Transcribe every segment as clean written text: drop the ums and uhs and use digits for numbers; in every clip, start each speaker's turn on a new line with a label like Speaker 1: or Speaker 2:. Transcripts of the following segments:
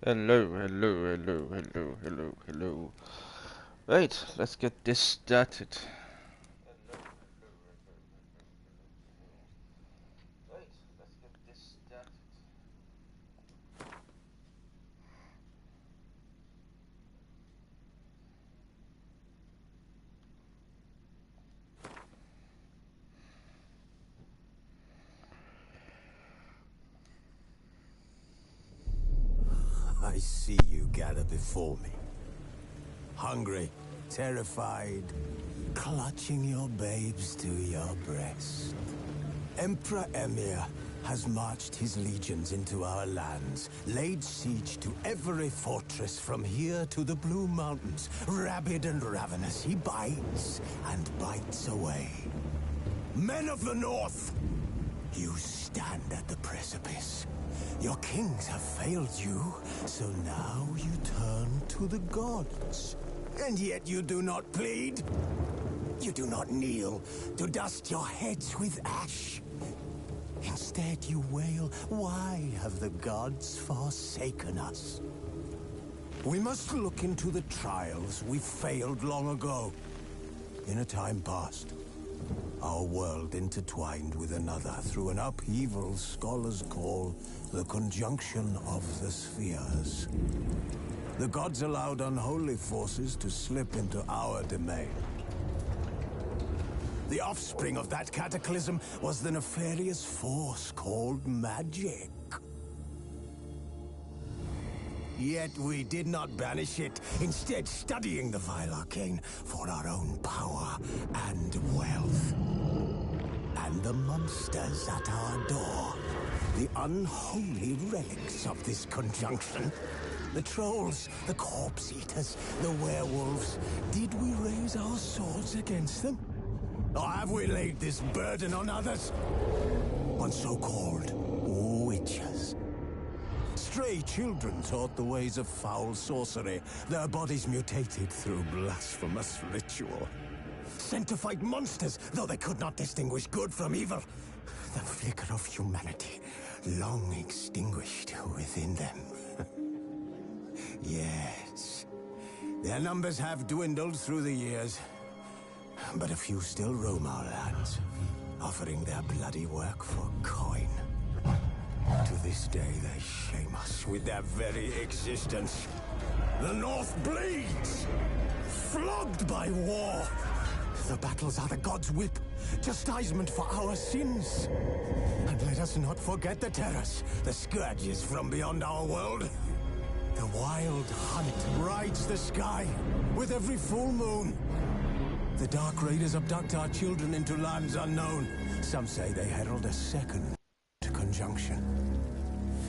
Speaker 1: Hello, hello, hello, hello, hello, hello. Right, let's get this started.
Speaker 2: I see you gather before me. Hungry, terrified, clutching your babes to your breast. Emperor Emir has marched his legions into our lands, laid siege to every fortress from here to the Blue Mountains. Rabid and ravenous, he bites and bites away. Men of the North, you stand at the precipice. Your kings have failed you, so now you turn to the gods. And yet you do not plead. You do not kneel to dust your heads with ash. Instead you wail, why have the gods forsaken us? We must look into the trials we failed long ago. In a time past, our world intertwined with another through an upheaval scholars call the conjunction of the spheres. The gods allowed unholy forces to slip into our domain. The offspring of that cataclysm was the nefarious force called magic. Yet we did not banish it, instead studying the vile arcane for our own power and wealth. And the monsters at our door, the unholy relics of this conjunction. The trolls, the corpse eaters, the werewolves. Did we raise our swords against them? Or have we laid this burden on others? On so-called witches. Stray children taught the ways of foul sorcery, their bodies mutated through blasphemous ritual. Sent to fight monsters, though they could not distinguish good from evil. The flicker of humanity, long extinguished within them. Yes, their numbers have dwindled through the years, but a few still roam our lands, offering their bloody work for coin. To this day, they shame us with their very existence. The North bleeds, flogged by war. The battles are the gods' whip, chastisement for our sins. And let us not forget the terrors, the scourges from beyond our world. The wild hunt rides the sky with every full moon. The Dark Raiders abduct our children into lands unknown. Some say they herald a second conjunction.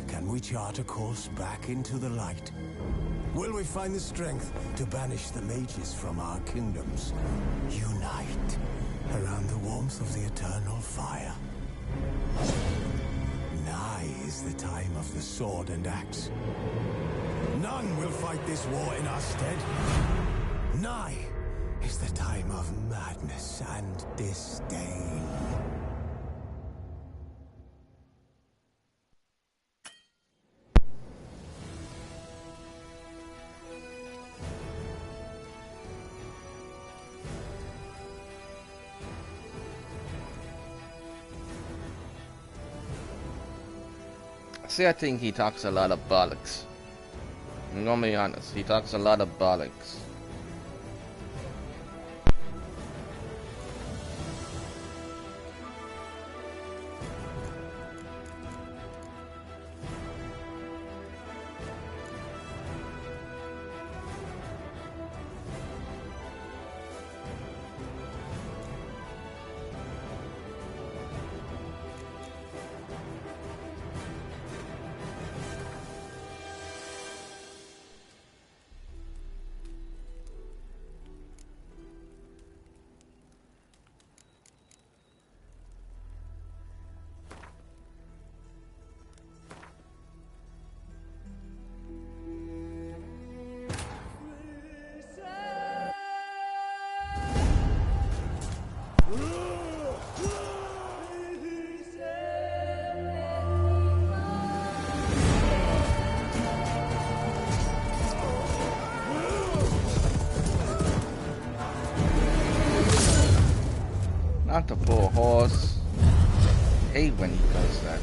Speaker 2: Can we chart a course back into the light? Will we find the strength to banish the mages from our kingdoms? Unite around the warmth of the eternal fire. Nigh is the time of the sword and axe. None will fight this war in our stead. Nigh is the time of madness and disdain.
Speaker 1: See, I think he talks a lot of bollocks. I'm gonna be honest, he talks a lot of bollocks. the poor horse. I hate when he does that.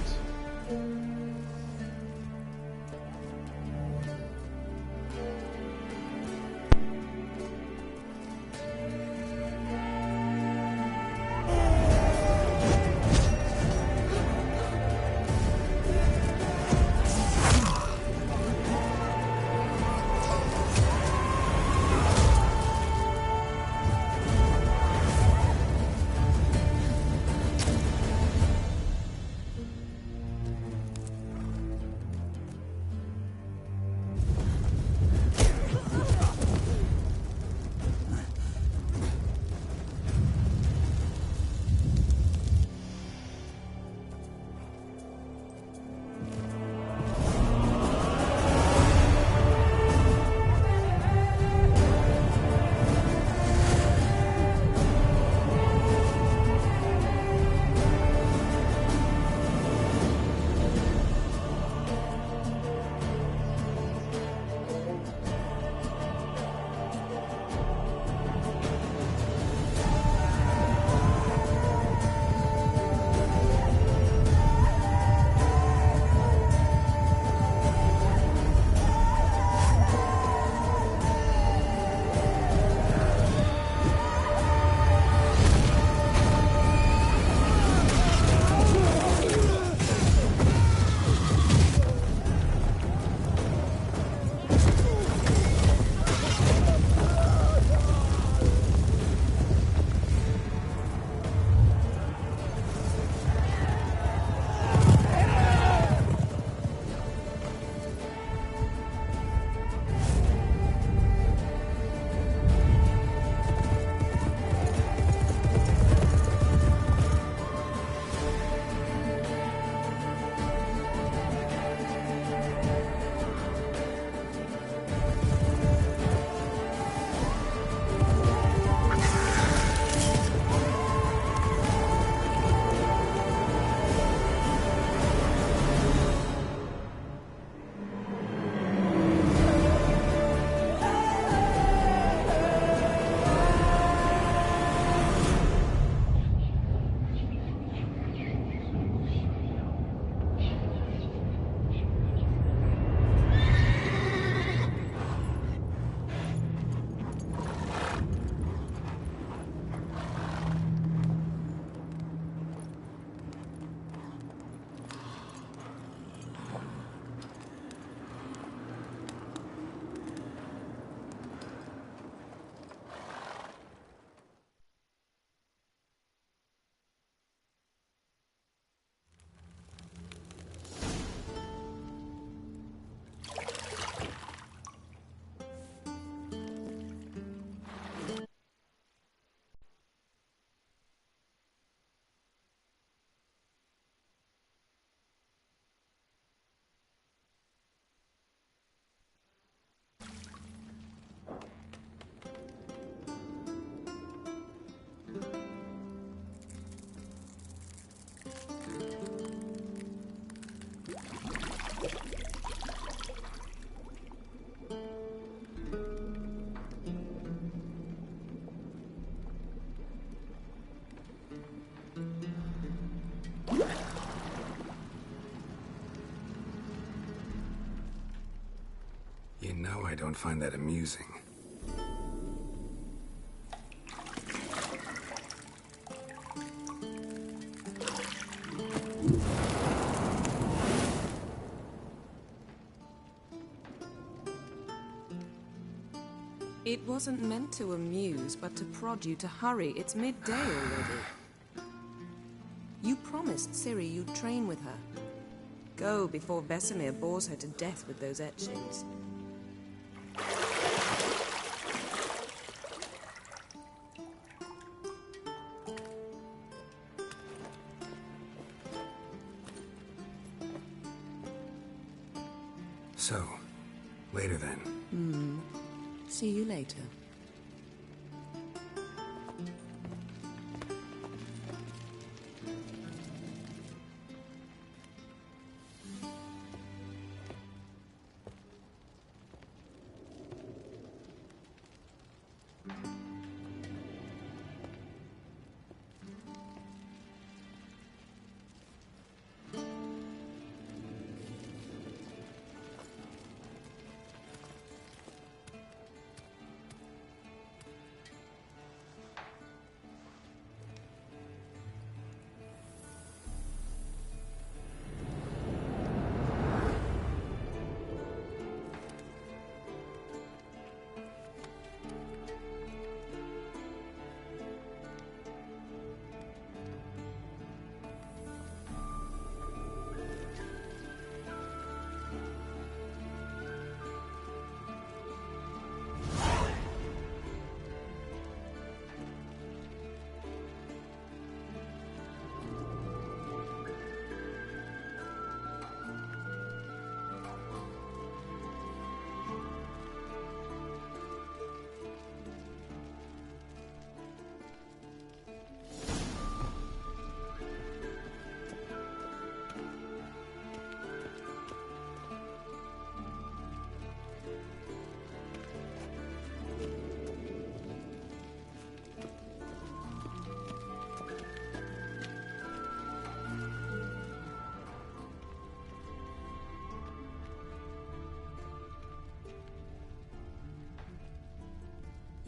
Speaker 2: You know I don't find that amusing.
Speaker 3: It wasn't meant to amuse, but to prod you to hurry. It's midday already. You promised Ciri you'd train with her. Go before Vesemir bores her to death with those etchings.
Speaker 2: So, later then.
Speaker 3: See you later.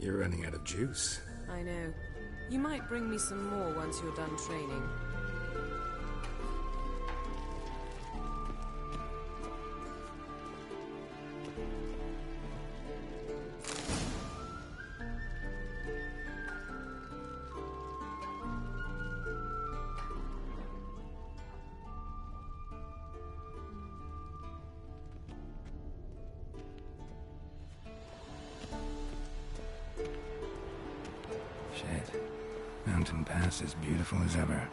Speaker 4: You're running out of juice.
Speaker 3: I know. You might bring me some more once you're done training.
Speaker 4: Shit. Mountain Pass is beautiful as ever.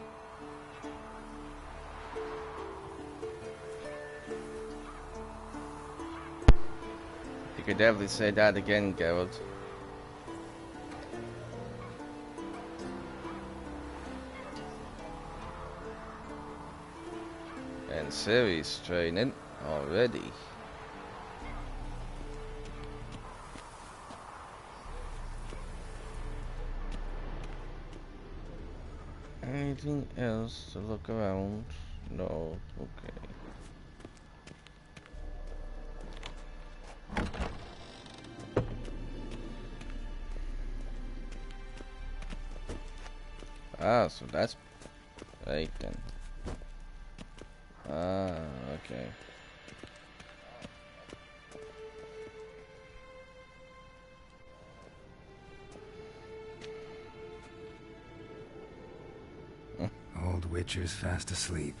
Speaker 1: You could definitely say that again, Geralt. And Ciri's training already. Anything else to look around? No, okay. Ah, so that's right then. Ah, okay.
Speaker 4: Old Witcher's fast asleep.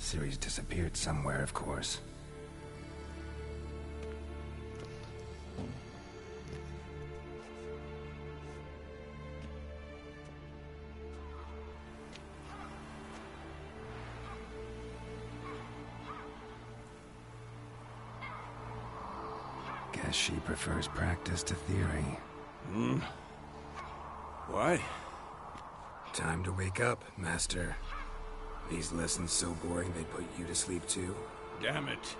Speaker 4: Ciri's disappeared somewhere, of course. Guess she prefers practice to theory.
Speaker 2: What?
Speaker 4: Time to wake up, Master. These lessons so boring they'd put you to sleep too?
Speaker 2: Damn it.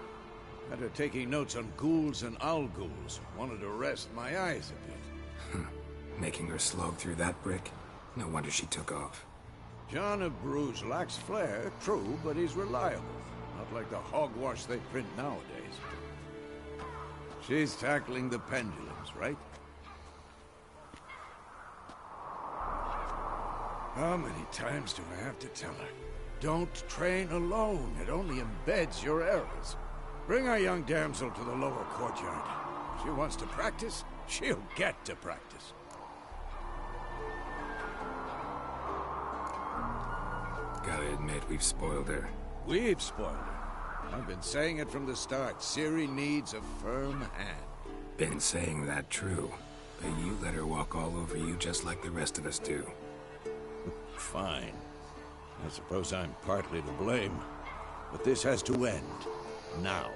Speaker 2: After taking notes on ghouls and owl ghouls, wanted to rest my eyes a bit.
Speaker 4: Making her slog through that brick? No wonder she took off.
Speaker 2: John of Bruges lacks flair, true, but he's reliable. Not like the hogwash they print nowadays. She's tackling the pendulums, right? How many times do I have to tell her? Don't train alone. It only embeds your errors. Bring our young damsel to the lower courtyard. If she wants to practice, she'll get to practice.
Speaker 4: Gotta admit, we've spoiled her.
Speaker 2: We've spoiled her. I've been saying it from the start. Ciri needs a firm hand.
Speaker 4: Been saying that true, but you let her walk all over you just like the rest of us do.
Speaker 2: Fine. I suppose I'm partly to blame. But this has to end. Now.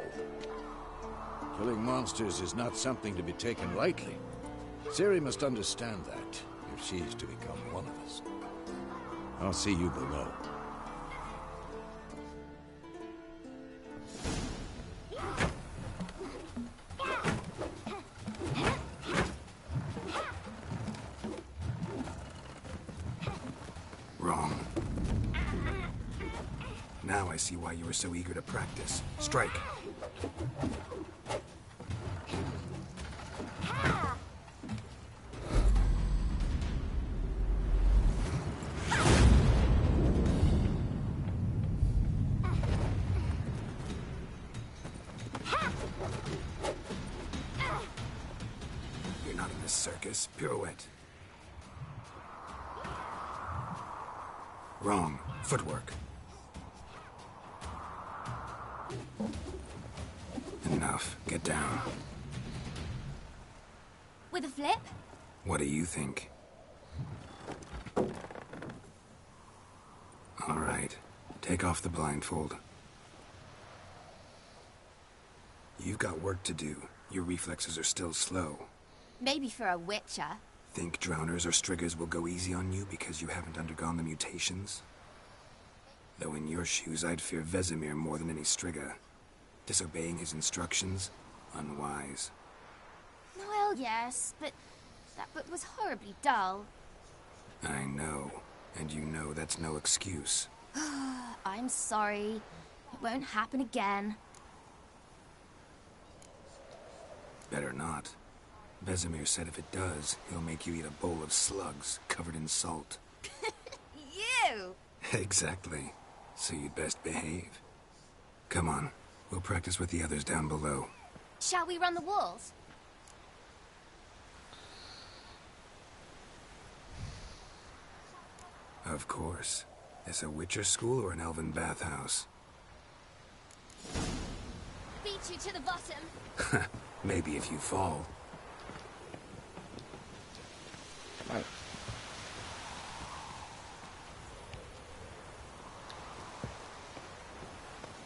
Speaker 2: Killing monsters is not something to be taken lightly. Ciri must understand that, if she's to become one of us. I'll see you below.
Speaker 4: Wrong. Now I see why you were so eager to practice. Strike. You're not in this circus. Pirouette. Wrong. Footwork. Enough. Get down.
Speaker 5: With a flip?
Speaker 4: What do you think? All right. Take off the blindfold. You've got work to do. Your reflexes are still slow.
Speaker 5: Maybe for a witcher.
Speaker 4: Think drowners or striggers will go easy on you because you haven't undergone the mutations? Though in your shoes, I'd fear Vesemir more than any strigger. Disobeying his instructions? Unwise.
Speaker 5: Well, yes, but that book was horribly dull.
Speaker 4: I know. And you know that's no excuse.
Speaker 5: I'm sorry. It won't happen again.
Speaker 4: Better not. Vesemir said if it does, he'll make you eat a bowl of slugs covered in salt.
Speaker 5: You!
Speaker 4: Exactly. So you'd best behave. Come on, we'll practice with the others down below.
Speaker 5: Shall we run the walls?
Speaker 4: Of course. Is a Witcher school or an elven bathhouse?
Speaker 5: Beat you to the bottom.
Speaker 4: Maybe if you fall.
Speaker 1: Come on.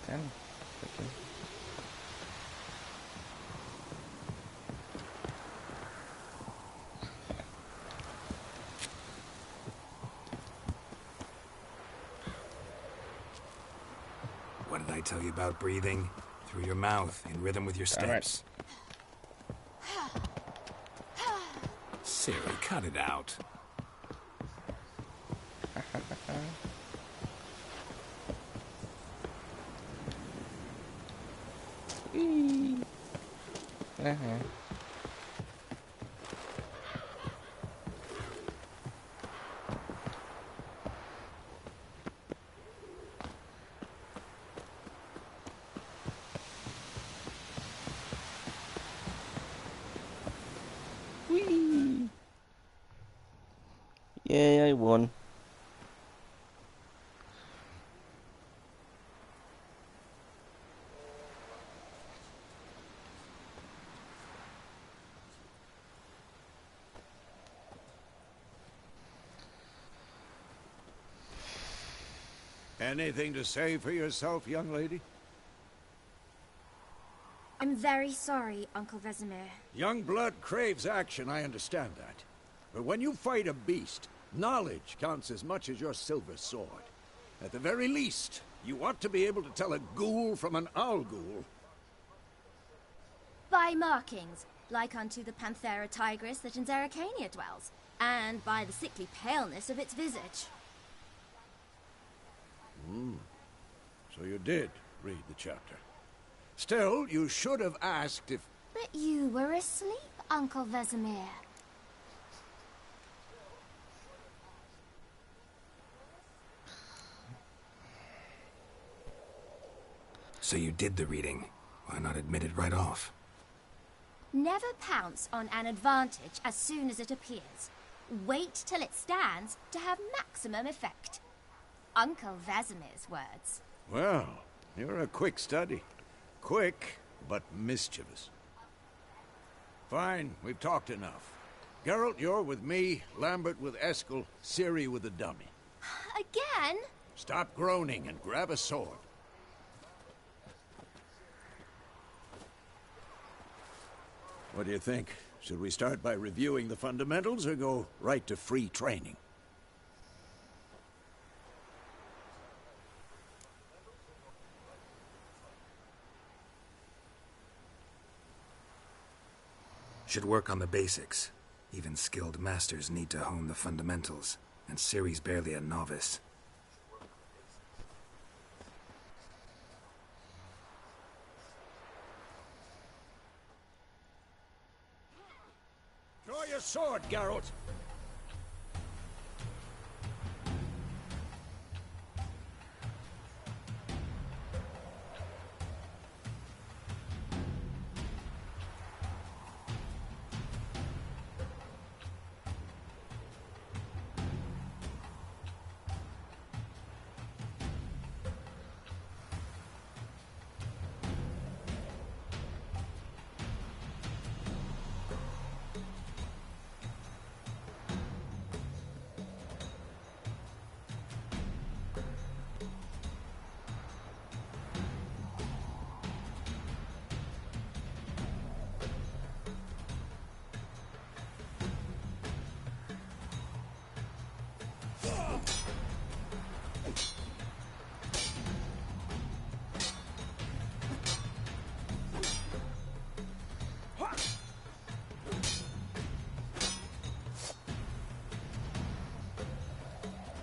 Speaker 1: Ten. Okay.
Speaker 4: What did I tell you about breathing? Through your mouth, in rhythm with your steps. Siri, cut it out.
Speaker 1: Whee! Yay, I won.
Speaker 6: Anything to say for yourself, young lady?
Speaker 5: I'm very sorry, Uncle Vesemir.
Speaker 6: Young blood craves action, I understand that. But when you fight a beast, knowledge counts as much as your silver sword. At the very least, you ought to be able to tell a ghoul from an owl ghoul.
Speaker 5: By markings, like unto the Panthera tigris that in Zerrikania dwells, and by the sickly paleness of its visage.
Speaker 6: So you did read the chapter. Still, you should have asked if...
Speaker 5: But you were asleep, Uncle Vesemir.
Speaker 4: So you did the reading. Why not admit it right off?
Speaker 5: Never pounce on an advantage as soon as it appears. Wait till it stands to have maximum effect. Uncle Vesemir's words.
Speaker 6: Well, you're a quick study. Quick, but mischievous. Fine, we've talked enough. Geralt, you're with me, Lambert with Eskel, Ciri with the dummy.
Speaker 5: Again?
Speaker 6: Stop groaning and grab a sword. What do you think? Should we start by reviewing the fundamentals or go right to free training?
Speaker 4: Should work on the basics. Even skilled masters need to hone the fundamentals, and Ciri's barely a novice.
Speaker 6: Draw your sword, Geralt!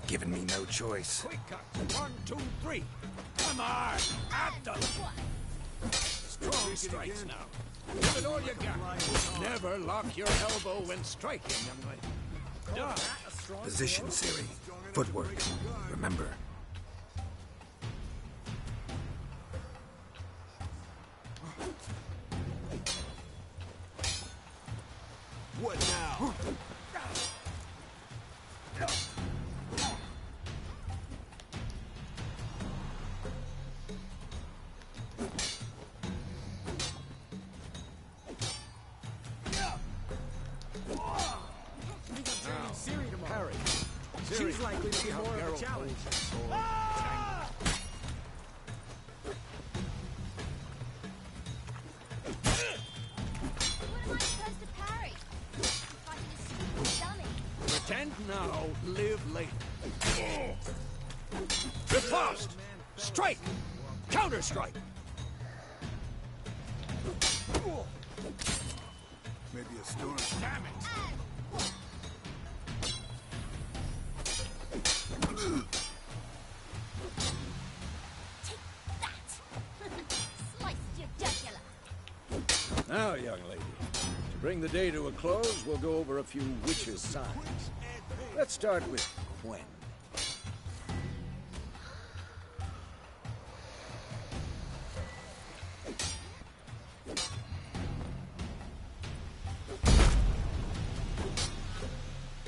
Speaker 4: Given me no choice.
Speaker 6: Quick cut. 1, 2, 3. Come on! At them! Strong strikes now. Give it all you got. Never lock your elbow when striking, young lady.
Speaker 4: Position, Ciri. Footwork. Remember.
Speaker 2: What now?
Speaker 6: Harry. She's likely to be more of a challenge.
Speaker 5: What am I supposed to parry? Fighting a stupid dummy.
Speaker 6: Pretend now, live later. Riposte! Strike! Counter-strike!
Speaker 2: Maybe a storm.
Speaker 6: Damn it!
Speaker 5: Take that! Sliced your jugular.
Speaker 6: Now, young lady, to bring the day to a close, we'll go over a few witches' signs. Let's start with Quen.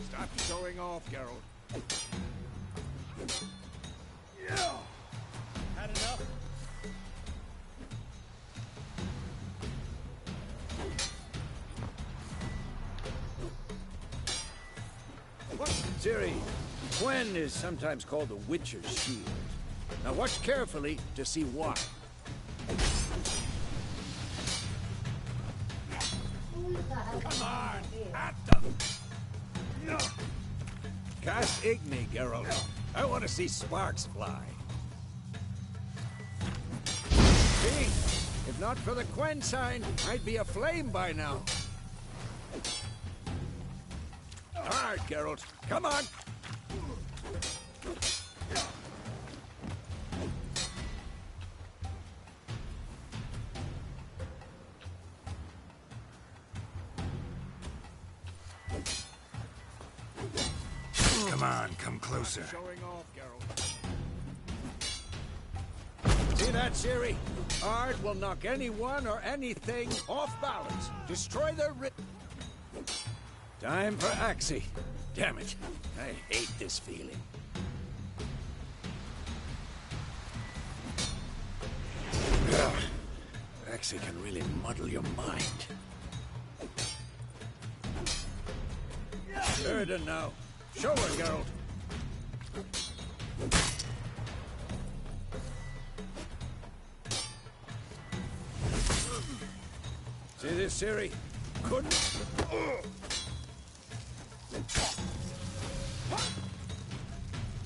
Speaker 6: Stop showing off, Geralt.
Speaker 7: Had enough?
Speaker 6: What? Ciri, Quen is sometimes called the Witcher's Shield. Now watch carefully to see why. Come on, at them! Cast Igni, Geralt. I want to see sparks fly. See? If not for the Quen sign, I'd be aflame by now. All right, Geralt. Come on!
Speaker 4: Come on, come closer.
Speaker 6: Showing off, Geralt. See that, Ciri? Art will knock anyone or anything off balance. Destroy their Time for Axii. Damn it. I hate this feeling. Ugh. Axii can really muddle your mind. Erden now. Show her, Geralt. See this, Ciri? Couldn't.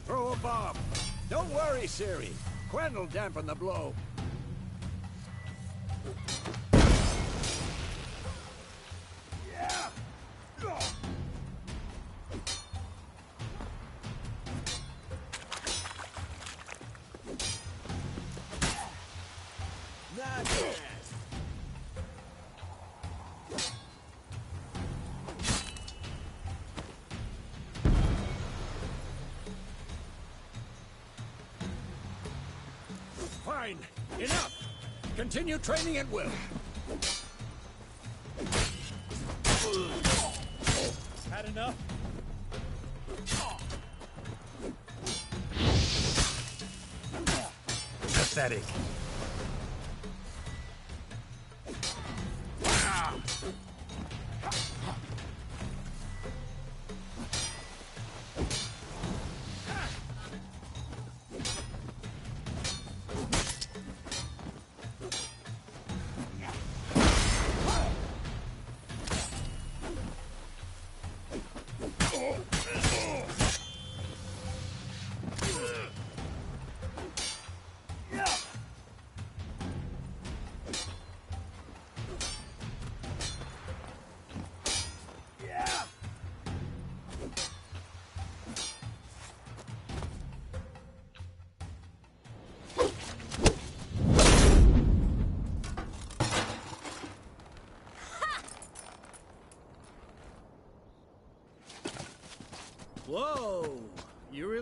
Speaker 6: Throw a bomb. Don't worry, Ciri. Quen will dampen the blow.
Speaker 2: Not bad.
Speaker 6: Fine. Enough. Continue training at will.
Speaker 7: Had enough?
Speaker 4: Pathetic.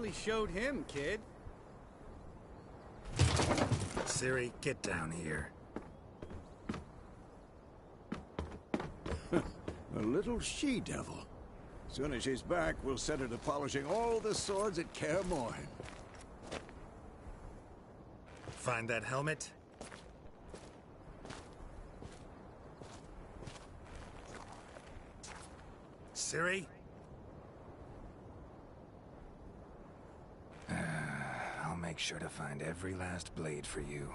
Speaker 8: really showed him, kid.
Speaker 4: Ciri, get down here.
Speaker 6: A little she-devil. Soon as she's back, we'll set her to polishing all the swords at Kaer Morhen.
Speaker 4: Find that helmet? Ciri? I'll make sure to find every last blade for you.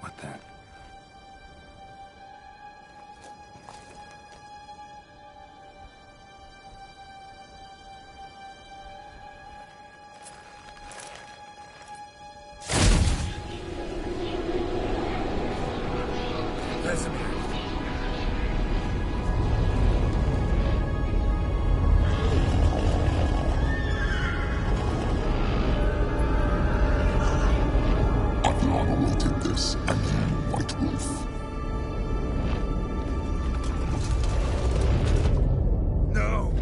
Speaker 4: What the? Vesemir.
Speaker 9: Adriana awaited this, and you, White Wolf.
Speaker 4: No!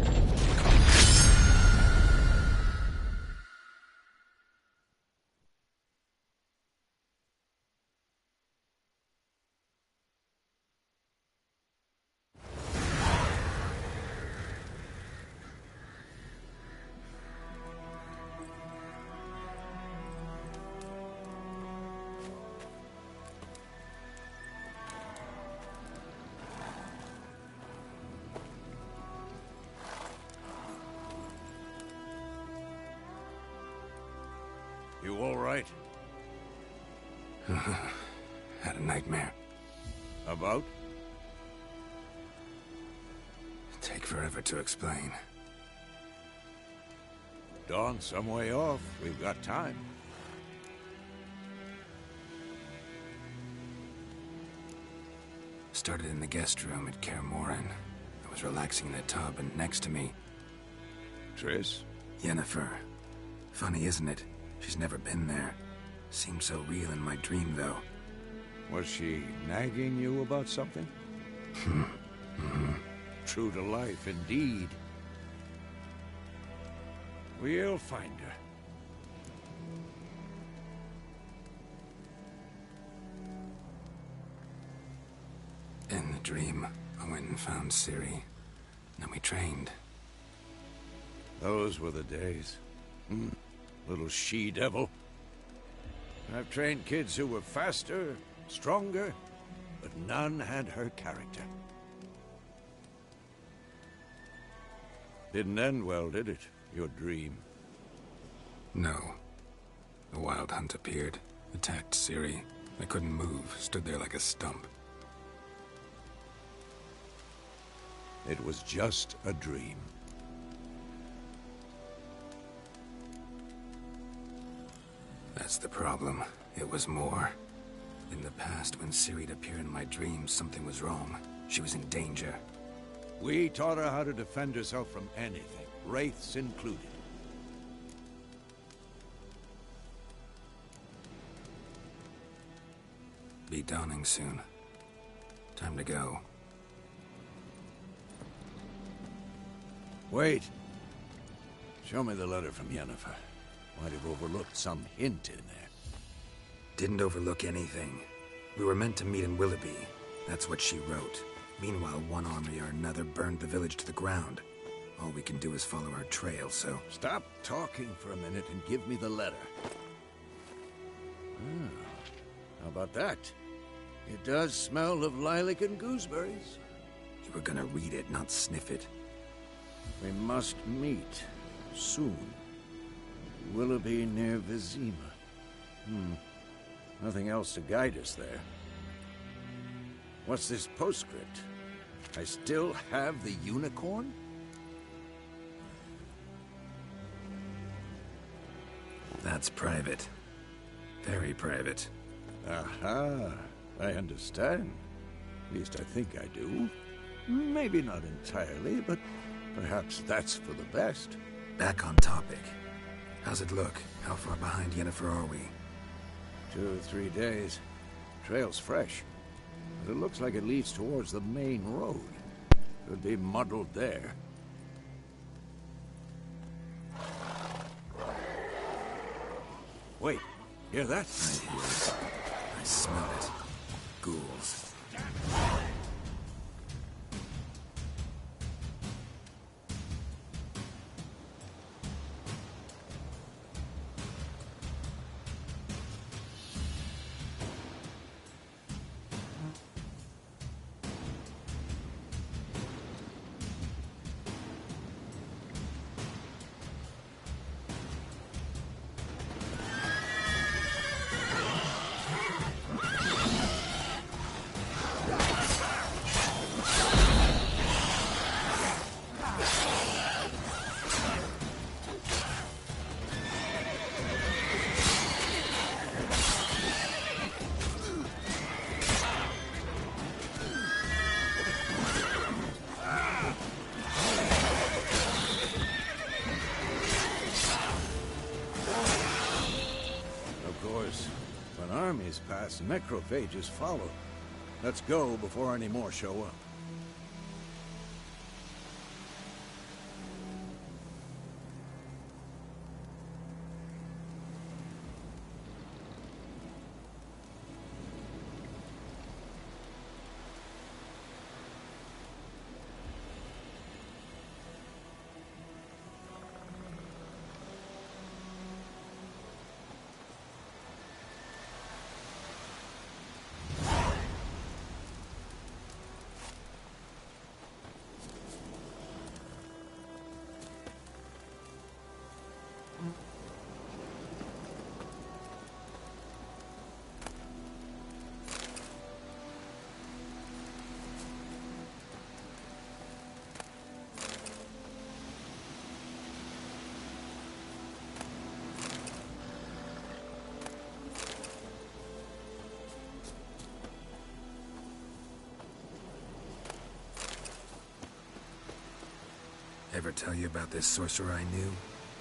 Speaker 6: You all right?
Speaker 4: Had a nightmare.
Speaker 6: About?
Speaker 4: Take forever to explain.
Speaker 6: Dawn's some way off. We've got time.
Speaker 4: Started in the guest room at Kaer Morhen. I was relaxing in a tub, and next to me,
Speaker 6: Triss?
Speaker 4: Yennefer. Funny, isn't it? She's never been there. Seemed so real in my dream, though.
Speaker 6: Was she nagging you about something? True to life, indeed. We'll find her.
Speaker 4: In the dream, I went and found Ciri. Then we trained.
Speaker 6: Those were the days. Little she-devil. I've trained kids who were faster, stronger, but none had her character. Didn't end well, did it? Your dream?
Speaker 4: No. The Wild Hunt appeared, attacked Ciri. I couldn't move, stood there like a stump.
Speaker 6: It was just a dream.
Speaker 4: That's the problem. It was more. In the past, when Ciri'd appear in my dreams, something was wrong. She was in danger.
Speaker 6: We taught her how to defend herself from anything, wraiths included.
Speaker 4: Be dawning soon. Time to go.
Speaker 6: Wait. Show me the letter from Yennefer. Might have overlooked some hint in there.
Speaker 4: Didn't overlook anything. We were meant to meet in Willoughby. That's what she wrote. Meanwhile, one army or another burned the village to the ground. All we can do is follow our trail, so...
Speaker 6: Stop talking for a minute and give me the letter. How about that? It does smell of lilac and gooseberries.
Speaker 4: You were gonna read it, not sniff it.
Speaker 6: We must meet. Soon. Willoughby near Vizima. Nothing else to guide us there. What's this postscript? I still have the unicorn?
Speaker 4: That's private. Very private.
Speaker 6: Aha. I understand. At least I think I do. Maybe not entirely, but perhaps that's for the best.
Speaker 4: Back on topic. How's it look? How far behind Yennefer are we?
Speaker 6: 2 or 3 days. Trail's fresh, but it looks like it leads towards the main road. Could be muddled there. Wait, hear that?
Speaker 4: I hear it. I smell it. Ghouls.
Speaker 6: Pass, necrophages follow. Let's go before any more show up.
Speaker 4: Ever tell you about this sorcerer I knew?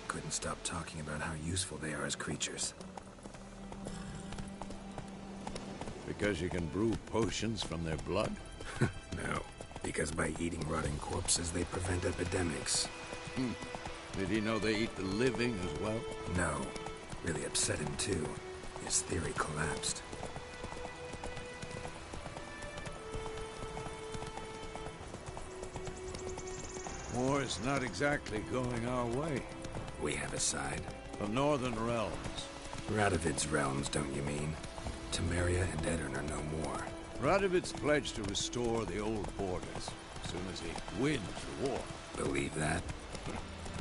Speaker 4: Couldn't stop talking about how useful they are as creatures.
Speaker 6: Because you can brew potions from their blood?
Speaker 4: No, because by eating rotting corpses, they prevent epidemics.
Speaker 6: Did he know they eat the living as well?
Speaker 4: No. Really upset him, too. His theory collapsed.
Speaker 6: War's not exactly going our way.
Speaker 4: We have a side.
Speaker 6: The Northern Realms.
Speaker 4: Radovid's realms, don't you mean? Temeria and Aedirn are no more.
Speaker 6: Radovid's pledged to restore the old borders as soon as he wins the war.
Speaker 4: Believe that?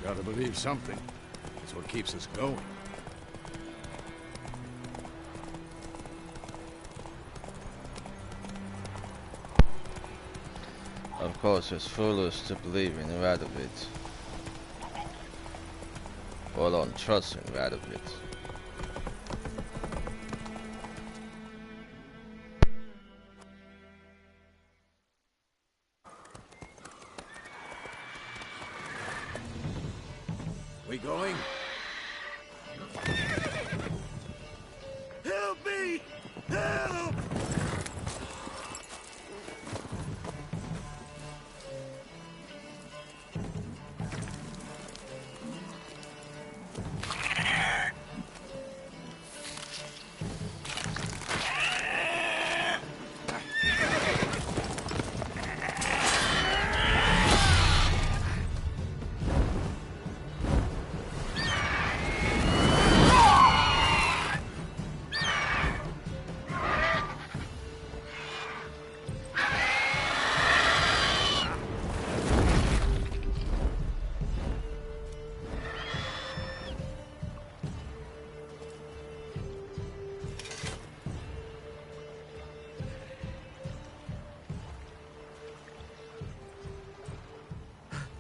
Speaker 6: Gotta believe something. It's what keeps us going.
Speaker 1: Of course, it's foolish to believe in Radovid. Or don't trust in Radovid.
Speaker 6: We going? Help me! Help!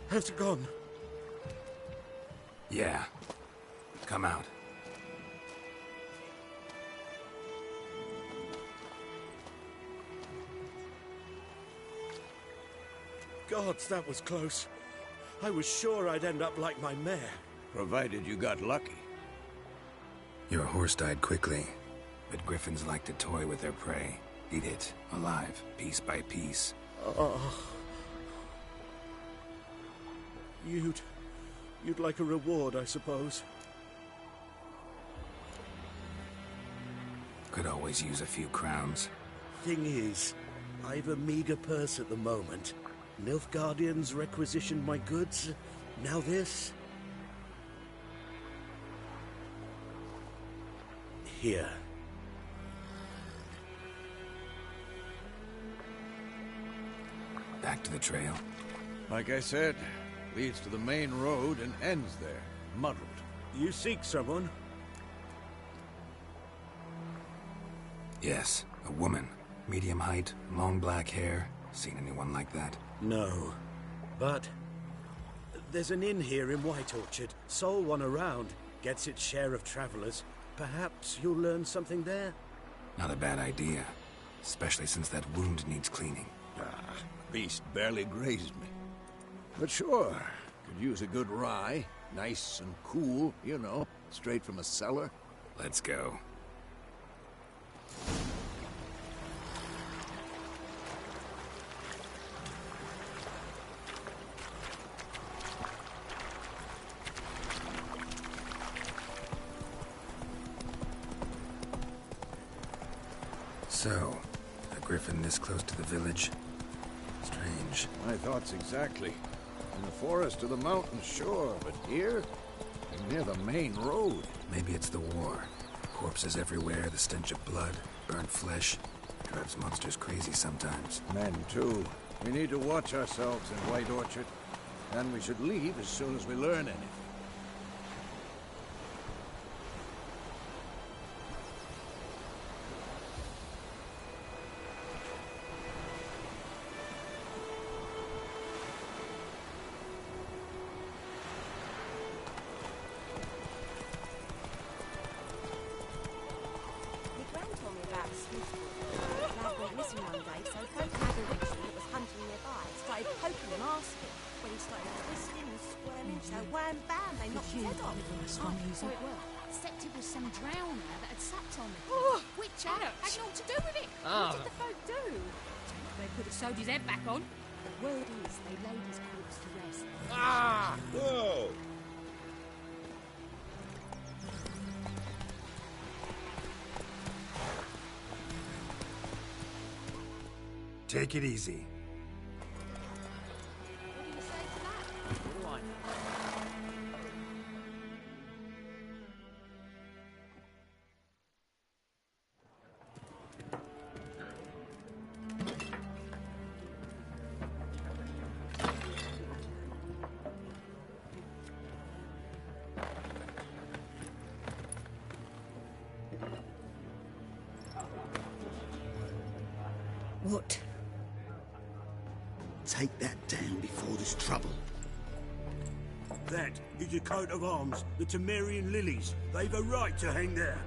Speaker 8: Has it gone?
Speaker 4: Yeah. Come out.
Speaker 8: Gods, that was close. I was sure I'd end up like my mare.
Speaker 6: Provided you got lucky.
Speaker 4: Your horse died quickly. But griffins like to toy with their prey. Eat it, alive, piece by piece.
Speaker 8: You'd like a reward, I suppose.
Speaker 4: Could always use a few crowns.
Speaker 8: Thing is, I've a meager purse at the moment. Nilfgaardians requisitioned my goods. Now this. Here.
Speaker 4: Back to the trail.
Speaker 6: Like I said, leads to the main road and ends there, muddled.
Speaker 8: You seek someone?
Speaker 4: Yes, a woman. Medium height, long black hair. Seen anyone like that?
Speaker 8: No. But there's an inn here in White Orchard. Sole one around. Gets its share of travelers. Perhaps you'll learn something there?
Speaker 4: Not a bad idea. Especially since that wound needs cleaning.
Speaker 6: Beast barely grazed me. But sure, could use a good rye. Nice and cool, you know, straight from a cellar.
Speaker 4: Let's go. So, a griffin this close to the village? Strange.
Speaker 6: My thoughts exactly. In the forest or the mountains, sure, but here? Near the main road.
Speaker 4: Maybe it's the war. Corpses everywhere, the stench of blood, burnt flesh. Drives monsters crazy sometimes.
Speaker 6: Men, too. We need to watch ourselves in White Orchard. And we should leave as soon as we learn anything.
Speaker 5: Except it was some drowner that had sat on it. Which had naught to do with it.
Speaker 10: What did the folk do? They could have sewed his head back on.
Speaker 5: The word is they laid his corpse to rest.
Speaker 8: Whoa!
Speaker 4: Take it easy.
Speaker 5: What do you say to that?
Speaker 10: What do I know?
Speaker 11: What?
Speaker 12: Take that down before there's trouble.
Speaker 8: That is a coat of arms, the Temerian lilies. They've a right to hang there.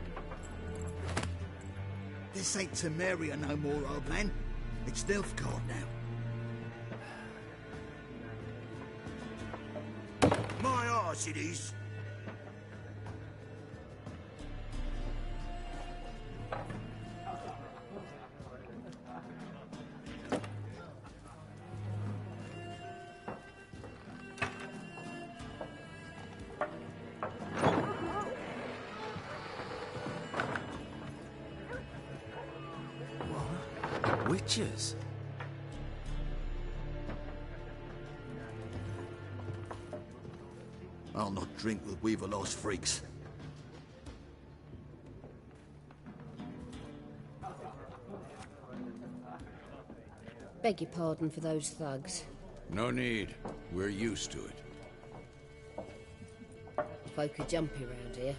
Speaker 12: This ain't Temeria no more, old man. It's Nilfgaard now.
Speaker 8: My arse it is.
Speaker 4: Witches?
Speaker 12: I'll not drink with Weaverlost freaks.
Speaker 11: Beg your pardon for those thugs.
Speaker 6: No need. We're used to it.
Speaker 11: Folk are jumpy round here.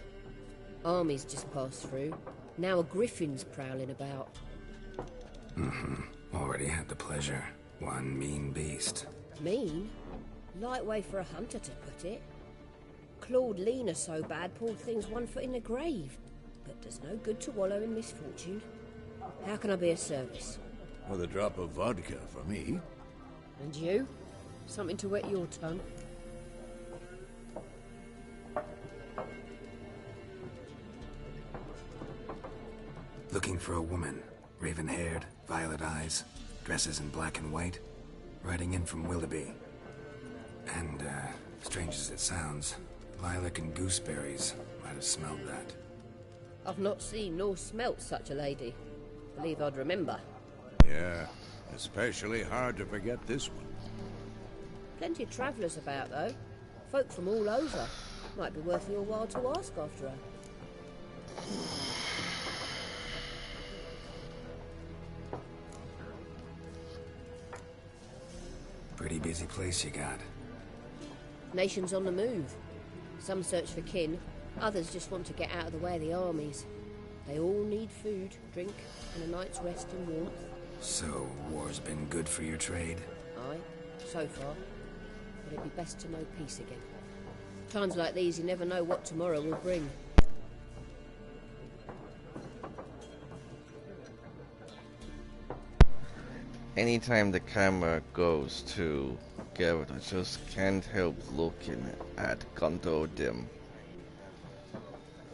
Speaker 11: Armies just passed through. Now a griffin's prowling about.
Speaker 4: Already had the pleasure. One mean beast.
Speaker 11: Mean? Light way for a hunter to put it. Clawed Lena so bad, poor thing's 1 foot in the grave. But there's no good to wallow in misfortune. How can I be of service?
Speaker 6: With a drop of vodka for me.
Speaker 11: And you? Something to wet your tongue?
Speaker 4: Looking for a woman. Raven-haired, violet eyes, dresses in black and white. Riding in from Willoughby. And, strange as it sounds, lilac and gooseberries might have smelled that.
Speaker 11: I've not seen nor smelt such a lady. Believe I'd remember.
Speaker 6: Yeah, especially hard to forget this one.
Speaker 11: Plenty of travellers about, though. Folk from all over. Might be worth your while to ask after her.
Speaker 4: Pretty busy place you got.
Speaker 11: Nations on the move. Some search for kin, others just want to get out of the way of the armies. They all need food, drink, and a night's rest and warmth.
Speaker 4: So, war's been good for your trade?
Speaker 11: Aye, so far. But it'd be best to know peace again. Times like these, you never know what tomorrow will bring.
Speaker 1: Anytime the camera goes to Geralt, I just can't help looking at Gondolin.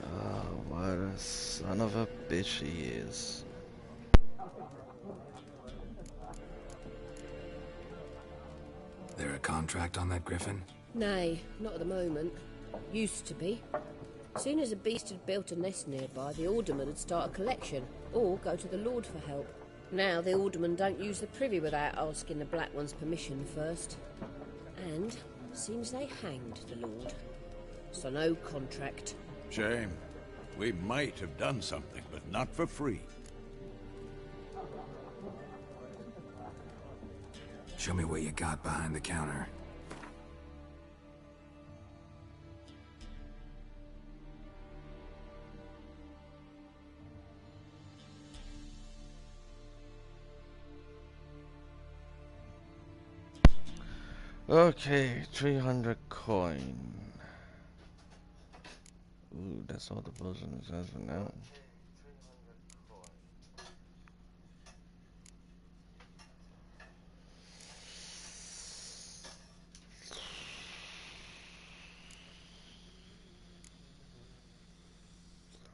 Speaker 1: Oh, what a son of a bitch he is.
Speaker 4: There a contract on that griffin?
Speaker 11: Nay, not at the moment. Used to be. Soon as a beast had built a nest nearby, the alderman would start a collection, or go to the Lord for help. Now the aldermen don't use the privy without asking the Black One's permission first. And seems they hanged the Lord. So no contract.
Speaker 6: Shame. We might have done something, but not for free.
Speaker 4: Show me what you got behind the counter.
Speaker 1: Okay, 300 coin. Ooh, that's all the person says for now.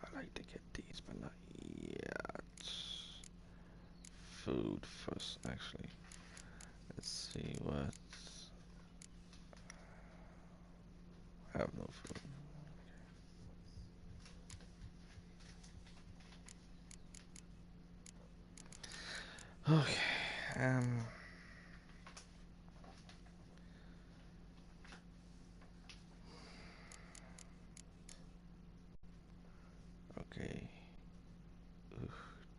Speaker 1: I like to get these, but not yet. Food first, actually. Let's see what. I have no food. Okay. Okay. Ooh,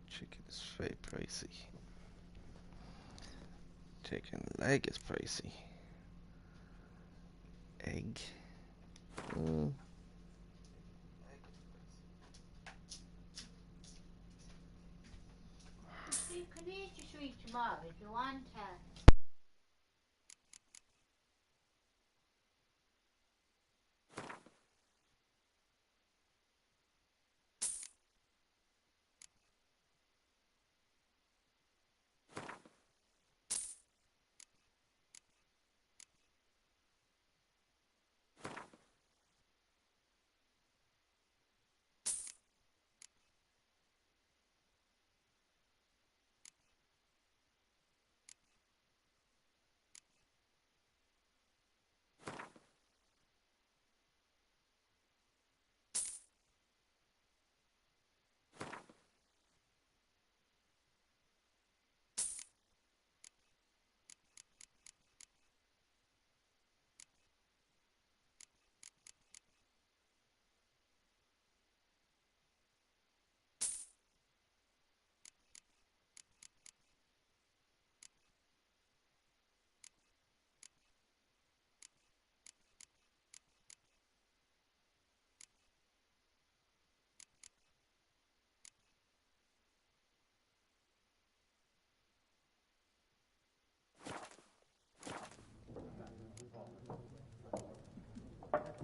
Speaker 1: chicken is very pricey. Chicken leg is pricey. Egg.
Speaker 13: You can eat your sweet tomorrow if you want to.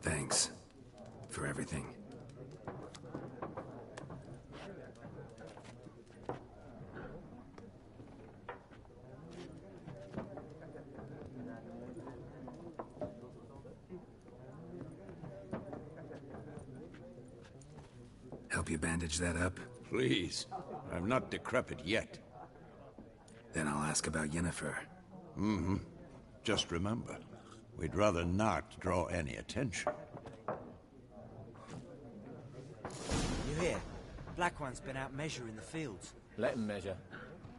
Speaker 4: Thanks for everything. Help you bandage that up?
Speaker 6: Please. I'm not decrepit yet.
Speaker 4: Then I'll ask about Yennefer.
Speaker 6: Mm-hmm. Just remember, we'd rather not draw any attention.
Speaker 14: You hear? Black One's been out measuring the fields.
Speaker 15: Let him measure.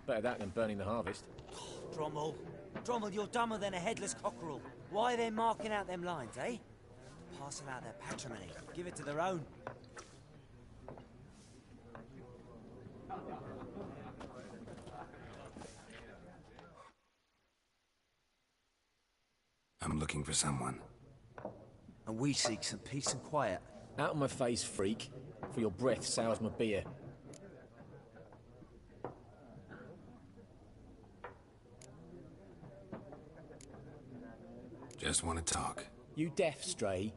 Speaker 15: Better that than burning the harvest.
Speaker 14: Drommel. Drommel, you're dumber than a headless cockerel. Why are they marking out them lines, eh? Parcel out their patrimony. Give it to their own.
Speaker 4: I'm looking for someone.
Speaker 14: And we seek some peace and quiet.
Speaker 15: Out of my face, freak. For your breath sours my beer.
Speaker 4: Just want to talk.
Speaker 15: You deaf, Stray?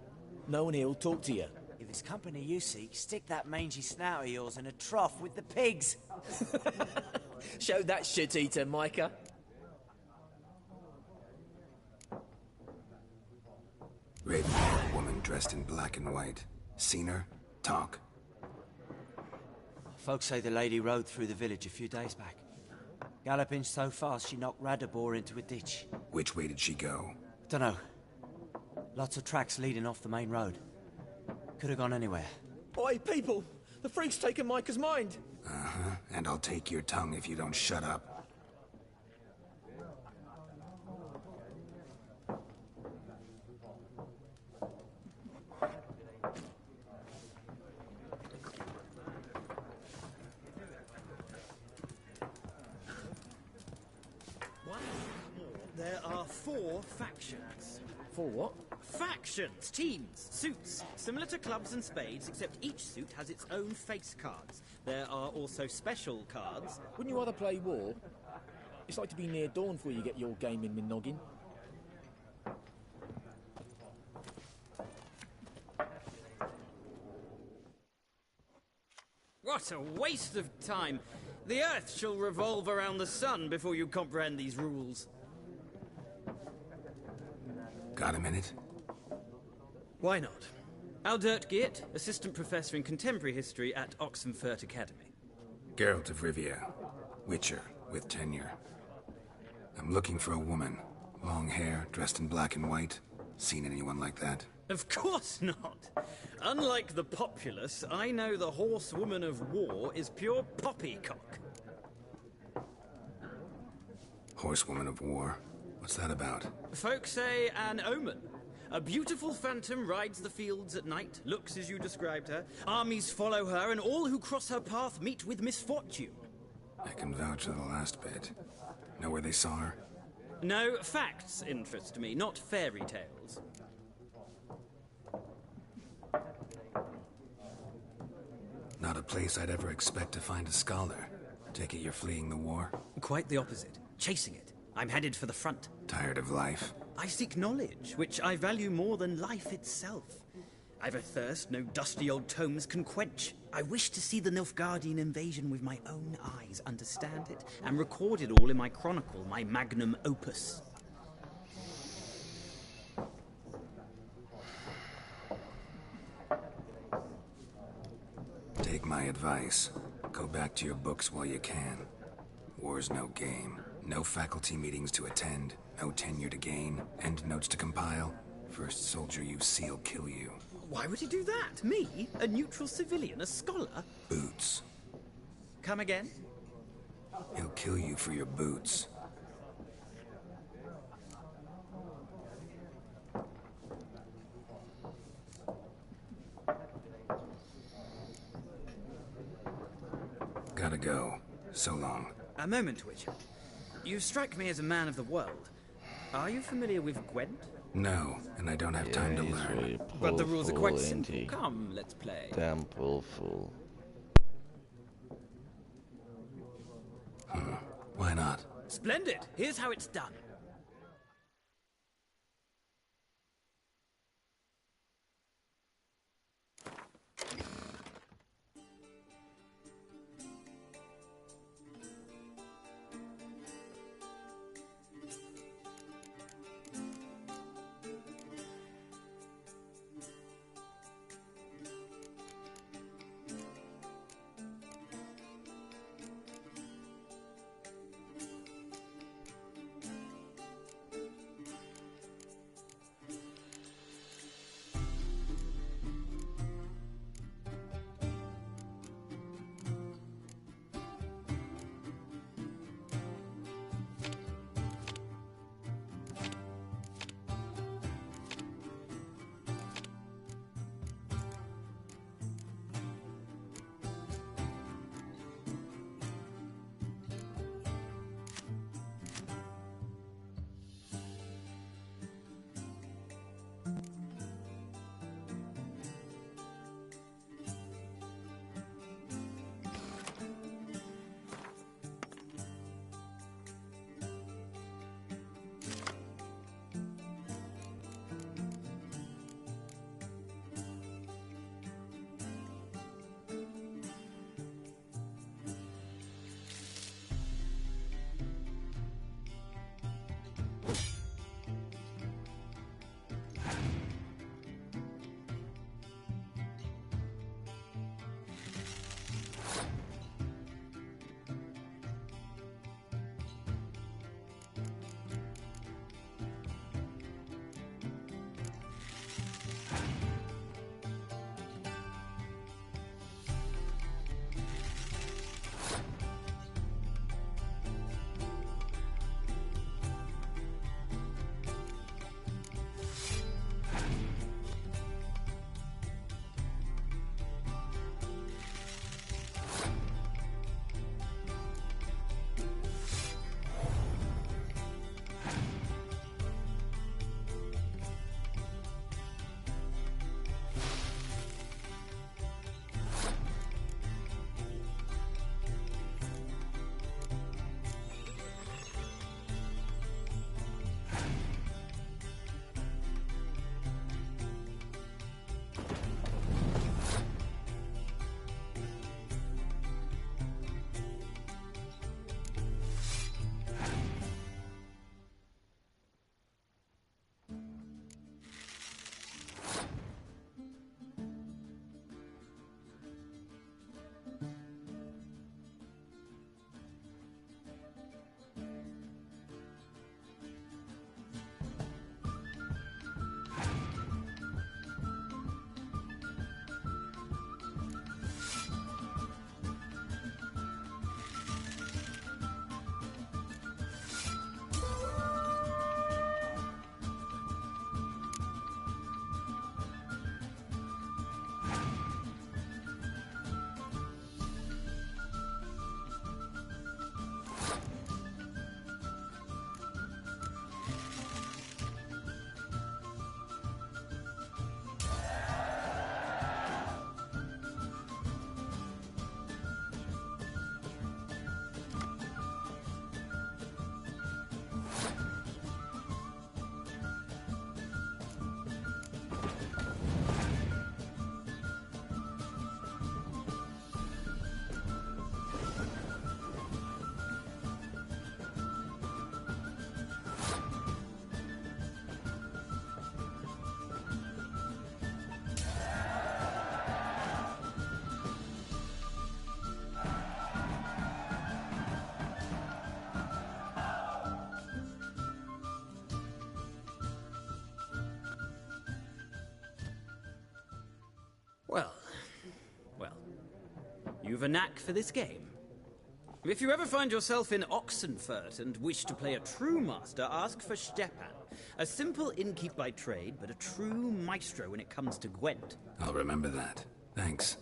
Speaker 15: No one here'll talk to you.
Speaker 14: If it's company you seek, stick that mangy snout of yours in a trough with the pigs.
Speaker 15: Show that shit-eater, Micah.
Speaker 4: Raven-haired woman dressed in black and white. Seen her? Talk.
Speaker 14: Folks say the lady rode through the village a few days back. Galloping so fast she knocked Radabor into a ditch.
Speaker 4: Which way did she go?
Speaker 14: Dunno. Lots of tracks leading off the main road. Could have gone anywhere.
Speaker 15: Oi, people! The freak's taken Micah's mind!
Speaker 4: Uh-huh. And I'll take your tongue if you don't shut up.
Speaker 16: There are 4 factions.
Speaker 15: 4 what?
Speaker 16: Factions, teams, suits, similar to clubs and spades, except each suit has its own face cards. There are also special cards.
Speaker 15: Wouldn't you rather play war? It's like to be near dawn before you get your game in the noggin.
Speaker 16: What a waste of time! The Earth shall revolve around the sun before you comprehend these rules.
Speaker 4: Got a minute?
Speaker 16: Why not? Aldert Geert, Assistant Professor in Contemporary History at Oxenfurt Academy.
Speaker 4: Geralt of Rivia. Witcher, with tenure. I'm looking for a woman. Long hair, dressed in black and white. Seen anyone like that?
Speaker 16: Of course not! Unlike the populace, I know the horsewoman of war is pure poppycock.
Speaker 4: Horsewoman of war? What's that about?
Speaker 16: Folk say an omen. A beautiful phantom rides the fields at night, looks as you described her. Armies follow her, and all who cross her path meet with misfortune.
Speaker 4: I can vouch for the last bit. Know where they saw her?
Speaker 16: No, facts interest me, not fairy tales.
Speaker 4: Not a place I'd ever expect to find a scholar. Take it you're fleeing the war?
Speaker 16: Quite the opposite. Chasing it. I'm headed for the front.
Speaker 4: Tired of life?
Speaker 16: I seek knowledge, which I value more than life itself. I've a thirst no dusty old tomes can quench. I wish to see the Nilfgaardian invasion with my own eyes, understand it, and record it all in my chronicle, my magnum opus.
Speaker 4: Take my advice. Go back to your books while you can. War's no game. No faculty meetings to attend. No tenure to gain. End notes to compile. First soldier you see'll kill you.
Speaker 16: Why would he do that? Me? A neutral civilian? A scholar?
Speaker 4: Boots.
Speaker 16: Come again?
Speaker 4: He'll kill you for your boots. Gotta go. So long.
Speaker 16: A moment, Witcher. You strike me as a man of the world. Are you familiar with Gwent?
Speaker 4: No, and I don't have time to learn.
Speaker 1: Really
Speaker 16: But the rules are quite
Speaker 1: powerful,
Speaker 16: simple.
Speaker 1: ain't he?
Speaker 16: Come, let's play.
Speaker 1: Damn powerful.
Speaker 4: Why not?
Speaker 16: Splendid! Here's how it's done. You've a knack for this game. If you ever find yourself in Oxenfurt and wish to play a true master, ask for Stepan. A simple innkeep by trade, but a true maestro when it comes to Gwent.
Speaker 4: I'll remember that. Thanks.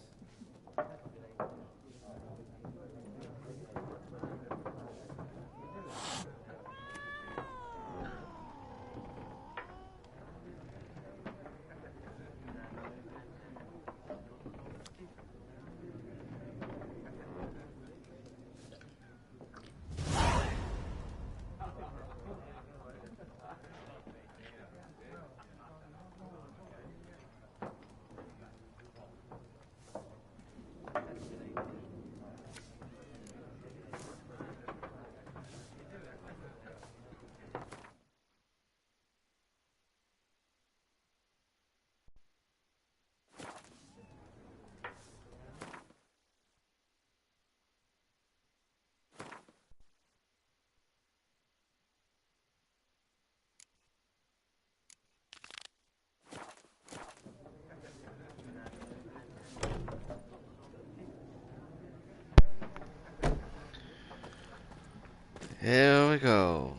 Speaker 1: Here we go.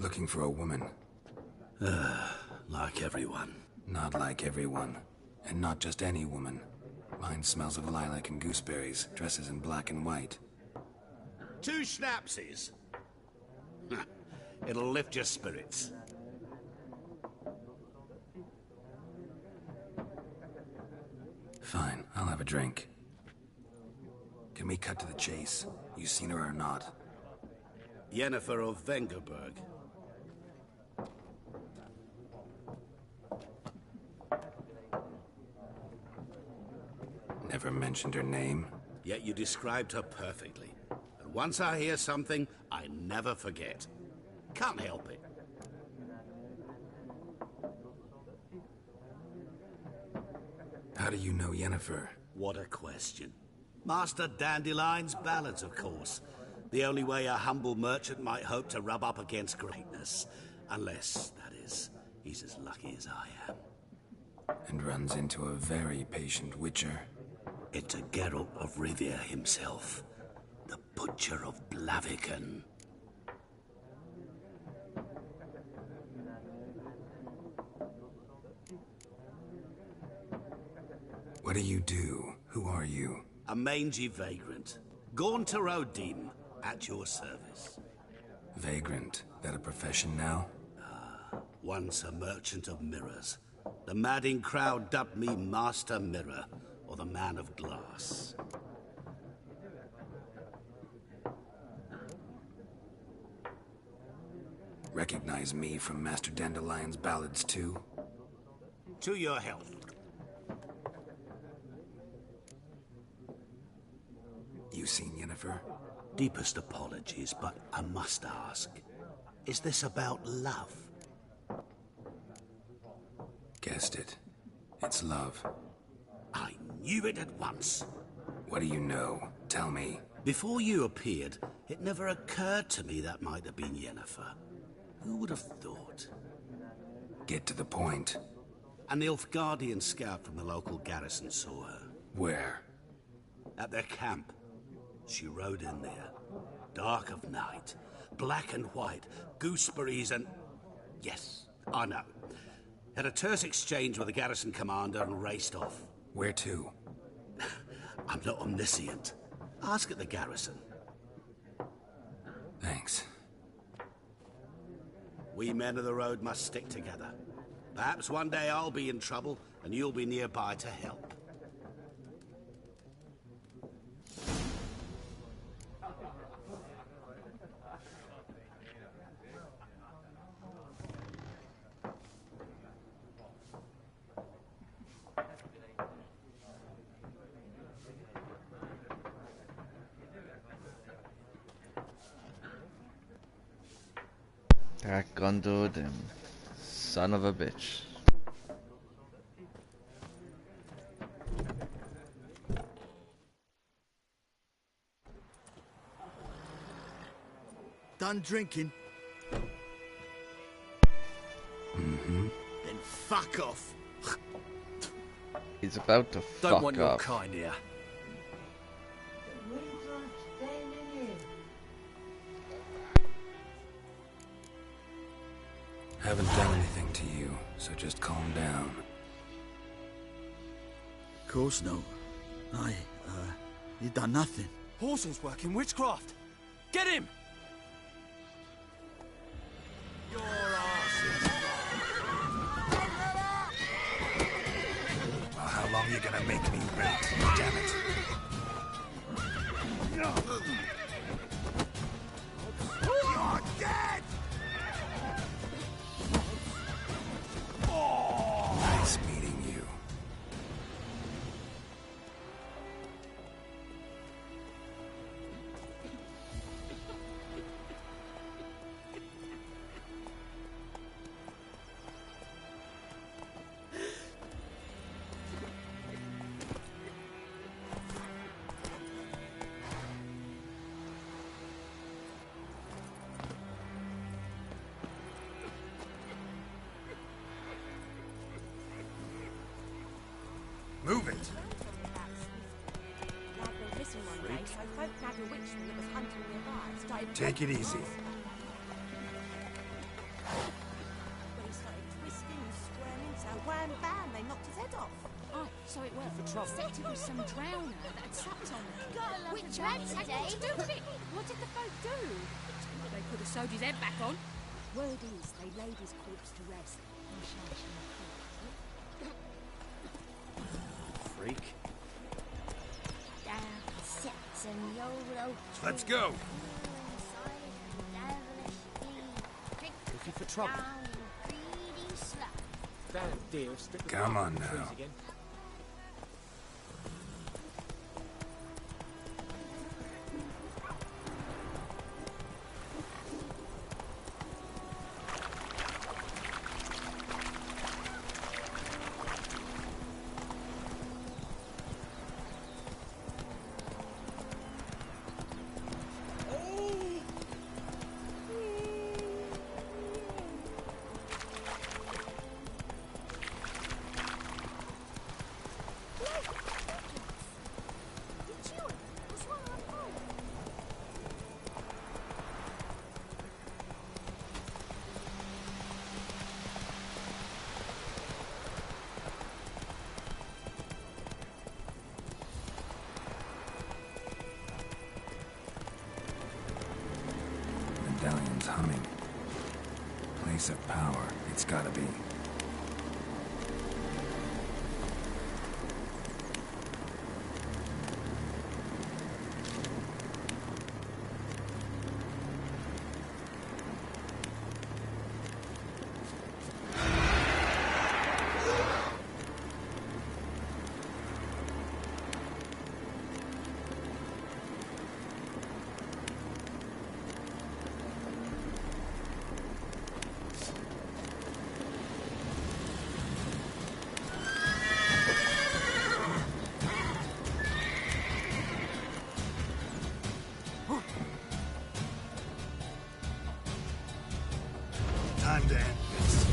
Speaker 4: Looking for a woman.
Speaker 8: Like everyone.
Speaker 4: Not like everyone. And not just any woman. Mine smells of lilac and gooseberries, dresses in black and white.
Speaker 12: 2 schnapsies. It'll lift your spirits.
Speaker 4: Fine, I'll have a drink. Can we cut to the chase? You seen her or not?
Speaker 12: Yennefer of Vengerberg.
Speaker 4: Never mentioned her name.
Speaker 12: Yet you described her perfectly. And once I hear something, I never forget. Can't help it.
Speaker 4: How do you know Yennefer?
Speaker 12: What a question. Master Dandelion's ballads, of course. The only way a humble merchant might hope to rub up against greatness. Unless, that is, he's as lucky as I am.
Speaker 4: And runs into a very patient witcher.
Speaker 12: It's a Geralt of Rivia himself. The Butcher of Blaviken.
Speaker 4: What do you do? Who are you?
Speaker 12: A mangy vagrant. Gaunter O'Dim, at your service.
Speaker 4: Vagrant. That a profession now?
Speaker 12: Once a merchant of mirrors. The madding crowd dubbed me Master Mirror, or the Man of Glass.
Speaker 4: Recognize me from Master Dandelion's ballads too?
Speaker 12: To your health.
Speaker 4: You seen Yennefer?
Speaker 12: Deepest apologies, but I must ask. Is this about love?
Speaker 4: Guessed it. It's love.
Speaker 12: I knew it at once.
Speaker 4: What do you know? Tell me.
Speaker 12: Before you appeared, it never occurred to me that might have been Yennefer. Who would have thought?
Speaker 4: Get to the point.
Speaker 12: An Nilfgaardian scout from the local garrison saw her.
Speaker 4: Where?
Speaker 12: At their camp. She rode in there. Dark of night. Black and white. Gooseberries and... Yes, I know. Had a terse exchange with the garrison commander and raced off.
Speaker 4: Where to?
Speaker 12: I'm not omniscient. Ask at the garrison.
Speaker 4: Thanks.
Speaker 12: We men of the road must stick together. Perhaps one day I'll be in trouble and you'll be nearby to help.
Speaker 1: That Gondor Dim. Son of a bitch.
Speaker 12: Done drinking?
Speaker 4: Mm-hmm.
Speaker 12: Then fuck off.
Speaker 1: He's about to fuck
Speaker 12: Don't want your
Speaker 1: off.
Speaker 12: kind here.
Speaker 4: Haven't done anything to you, so just calm down.
Speaker 17: Of course no. You done nothing.
Speaker 14: Horson's working witchcraft. Get him! Your ass is
Speaker 4: Well, how long are you gonna make me wait? Damn it.
Speaker 2: You're dead!
Speaker 4: Nice meeting you. Move it. Take it easy.
Speaker 10: Oh, so it was. Said it was some drowner that had supped on it. Which
Speaker 5: had
Speaker 10: had
Speaker 5: today.
Speaker 10: what to do with it? What did the folk do? They could have sewed his head back on.
Speaker 11: Word is, they laid his corpse to rest.
Speaker 8: Freak.
Speaker 5: Down sits and YOLO.
Speaker 4: Let's go.
Speaker 14: looking for trouble.
Speaker 15: Damn deal. Stick with
Speaker 4: Come
Speaker 15: the
Speaker 4: on
Speaker 15: trees
Speaker 4: now.
Speaker 15: again.
Speaker 4: Medallion's humming. Place of power, it's gotta be. Time to end this.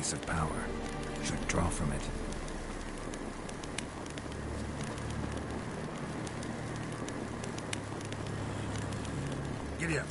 Speaker 4: piece of power. Should draw from it. Giddy up.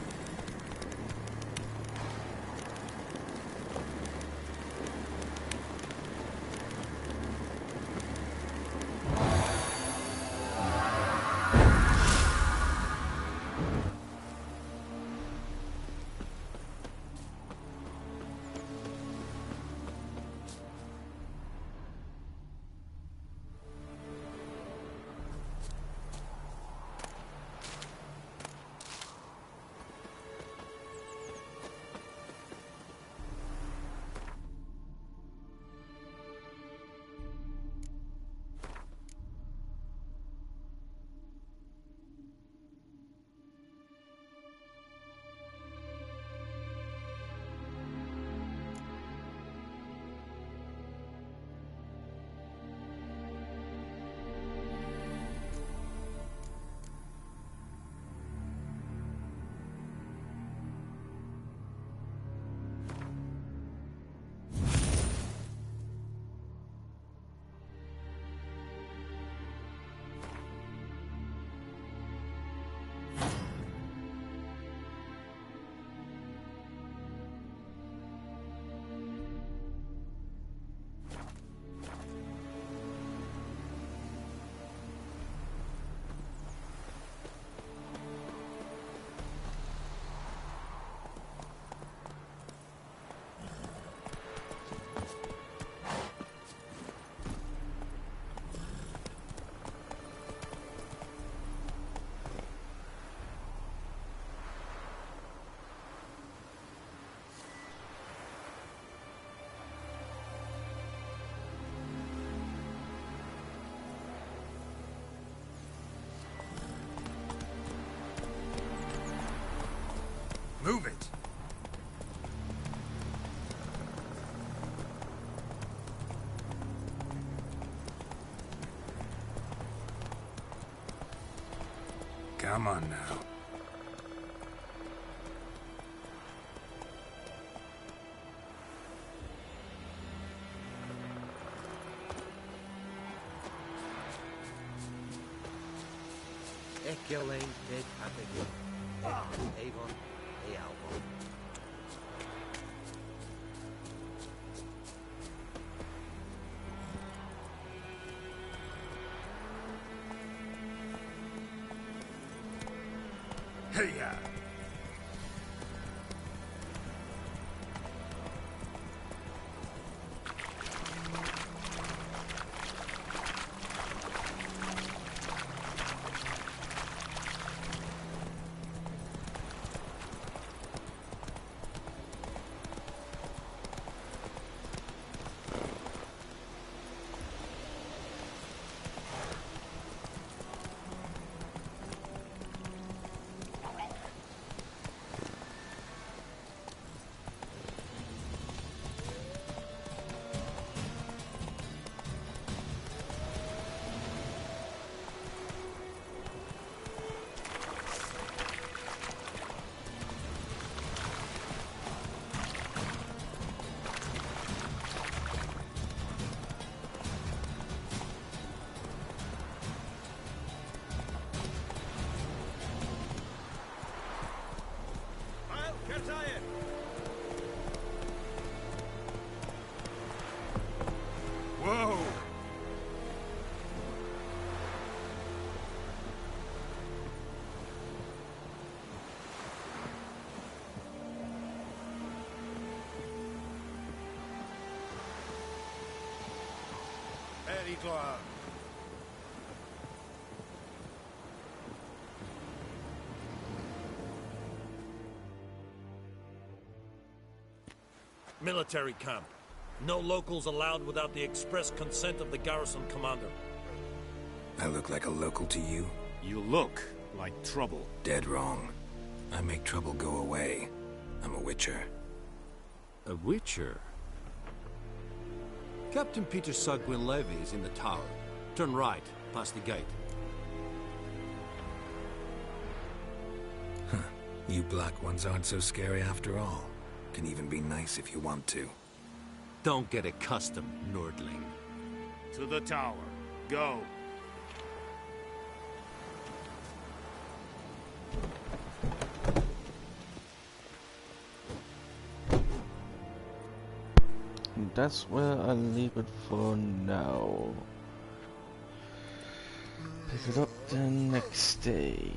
Speaker 4: Move it! Come on now.
Speaker 18: Ekelen det Abigail. Avon, Ealvon.
Speaker 6: Hey-ya! Whoa! Very glad.
Speaker 7: Military camp. No locals allowed without the express consent of the garrison commander.
Speaker 4: I look like a local to you?
Speaker 19: You look like trouble.
Speaker 4: Dead wrong. I make trouble go away. I'm a witcher.
Speaker 19: A witcher? Captain Peter Sugwin Levy is in the tower. Turn right, past the gate.
Speaker 4: Huh. You black ones aren't so scary after all. Can even be nice if you want to.
Speaker 19: Don't get accustomed, Nordling.
Speaker 20: To the tower. Go.
Speaker 1: That's where I'll leave it for now. Pick it up the next day.